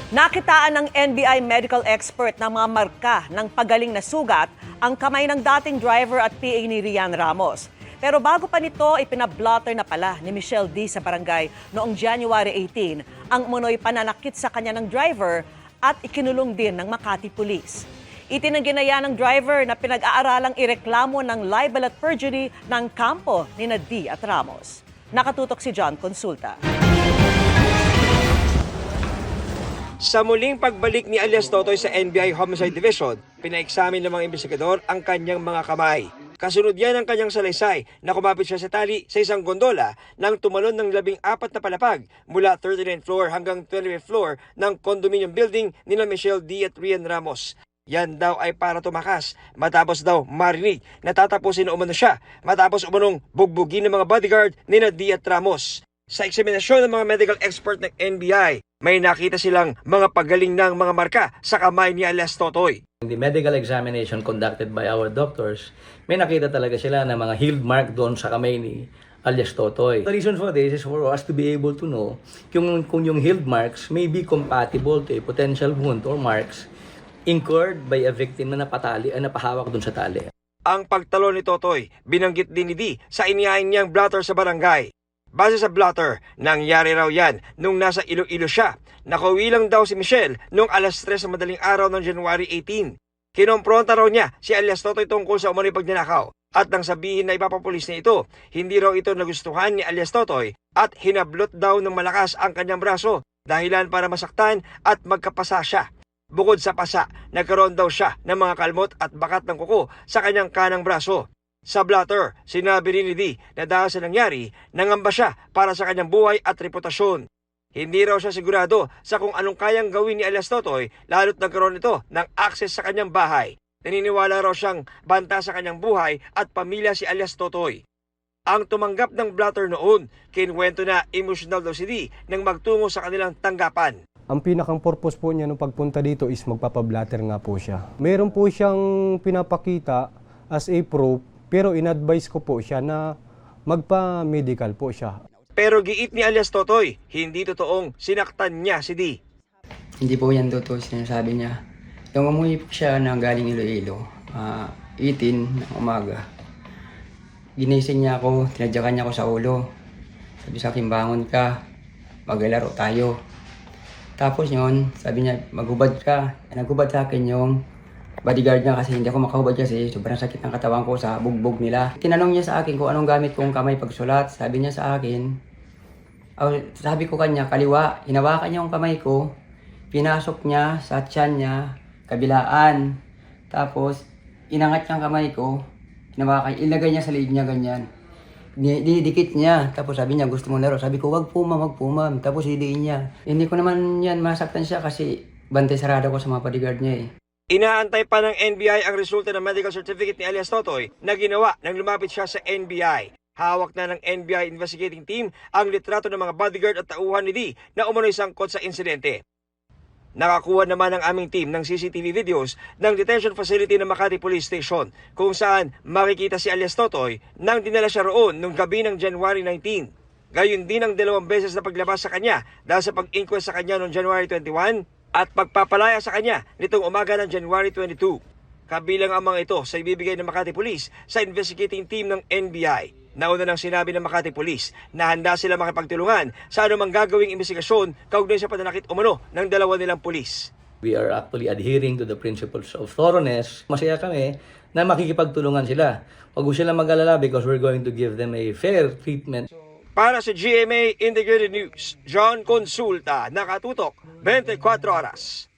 Nakitaan ng NBI medical expert na mga marka ng pagaling na sugat ang kamay ng dating driver at PA ni Rian Ramos. Pero bago pa nito, ipinablotter na pala ni Michelle D. sa barangay noong January 18 ang umunoy pananakit sa kanya ng driver at ikinulong din ng Makati Police. Itinangginaya ng driver na pinag-aaralang ireklamo ng libel at perjury ng kampo ni D. at Ramos. Nakatutok si John Consulta. Sa muling pagbalik ni alias Totoy sa NBI Homicide Division, pina-examine ng mga investigador ang kanyang mga kamay. Kasunod yan ang kanyang salaysay na kumapit siya sa tali sa isang gondola nang tumalon ng 14 na palapag mula 39th floor hanggang 25th floor ng condominium building nila Michelle D. at Rian Ramos. Yan daw ay para tumakas matapos daw marinig na tatapusin na umano siya matapos umanong bugbugin ng mga bodyguard nila D. at Ramos. Sa eksaminasyon ng mga medical expert ng NBI, may nakita silang mga pagaling ng mga marka sa kamay ni alias Totoy. In the medical examination conducted by our doctors, may nakita talaga sila na mga healed mark doon sa kamay ni alias Totoy. The reason for this is for us to be able to know kung yung healed marks may be compatible to a potential wound or marks incurred by a victim na napatali ay napahawak doon sa tali. Ang pagtalo ni Totoy, binanggit din ni D sa inihain niyang blotter sa barangay. Base sa blotter, nangyari raw yan nung nasa Iloilo siya. Nakauwi lang daw si Michelle nung alas 3 sa madaling araw ng January 18. Kinompronta raw niya si alias Totoy tungkol sa umano'y pagnanakaw. At nang sabihin na ipapapulis niya ito, hindi raw ito nagustuhan ni alias Totoy at hinablot daw ng malakas ang kanyang braso dahilan para masaktan at magkapasa siya. Bukod sa pasa, nagkaroon daw siya ng mga kalmot at bakat ng kuko sa kanyang kanang braso. Sa blotter, sinabi rin ni D na dahil sa nangyari, nangamba siya para sa kanyang buhay at reputasyon. Hindi raw siya sigurado sa kung anong kayang gawin ni alias Totoy lalo't nagkaroon ito ng access sa kanyang bahay. Naniniwala raw siyang banta sa kanyang buhay at pamilya si alias Totoy. Ang tumanggap ng blotter noon, kinwento na emotional daw si D nang magtungo sa kanilang tanggapan. Ang pinakang purpose po niya nung pagpunta dito is magpapablatter nga po siya. Meron po siyang pinapakita as a proof, pero in-advise ko po siya na magpa-medical po siya. Pero giit ni alias Totoy, hindi totoong sinaktan niya si D. Hindi po yan totoo sinasabi niya. Yung umuwi po siya na galing Iloilo, 18 ng umaga. Ginising niya ako, tinadyakan niya ako sa ulo. Sabi sa akin, bangon ka, maglalaro tayo. Tapos yun, sabi niya, maghubad ka. Naghubad sa akin yung bodyguard niya kasi hindi ako makahubad kasi sobrang sakit ng katawan ko sa bugbog nila. Tinanong niya sa akin kung anong gamit kong kamay pagsulat. Sabi niya sa akin, sabi ko kanya, kaliwa. Hinawakan niya yung kamay ko, pinasok niya sa tiyan niya, kabilaan. Tapos, inangat niya ang kamay ko, hinawakan, ilagay niya sa liig niya ganyan. Dinidikit niya. Tapos sabi niya, gusto mo laro? Sabi ko, wag po ma'am. Tapos hidiin niya. Hindi ko naman yan masaktan siya kasi bantay sarado ko sa mga bodyguard niya eh. Inaantay pa ng NBI ang resulta ng medical certificate ni alias Totoy na ginawa nang lumapit siya sa NBI. Hawak na ng NBI investigating team ang litrato ng mga bodyguard at tauhan ni D na umano'y sangkot sa insidente. Nakakuha naman ang aming team ng CCTV videos ng detention facility ng Makati Police Station kung saan makikita si alias Totoy nang dinala siya roon noong gabi ng January 19. Gayon din ang 2 beses na paglabas sa kanya dahil sa pag-inquest sa kanya noong January 21 at pagpapalaya sa kanya nitong umaga ng January 22. Kabilang ang mga ito sa ibibigay ng Makati Police sa investigating team ng NBI. Nauna nang sinabi ng Makati Police na handa sila makipagtulungan sa anumang gagawing investigasyon kaugnay sa pananakit umano ng 2 nilang pulis. We are actually adhering to the principles of thoroughness. Masaya kami na makikipagtulungan sila. Huwag mo sila mag-alala because we're going to give them a fair treatment. Para sa GMA Integrated News, John Consulta, nakatutok 24 oras.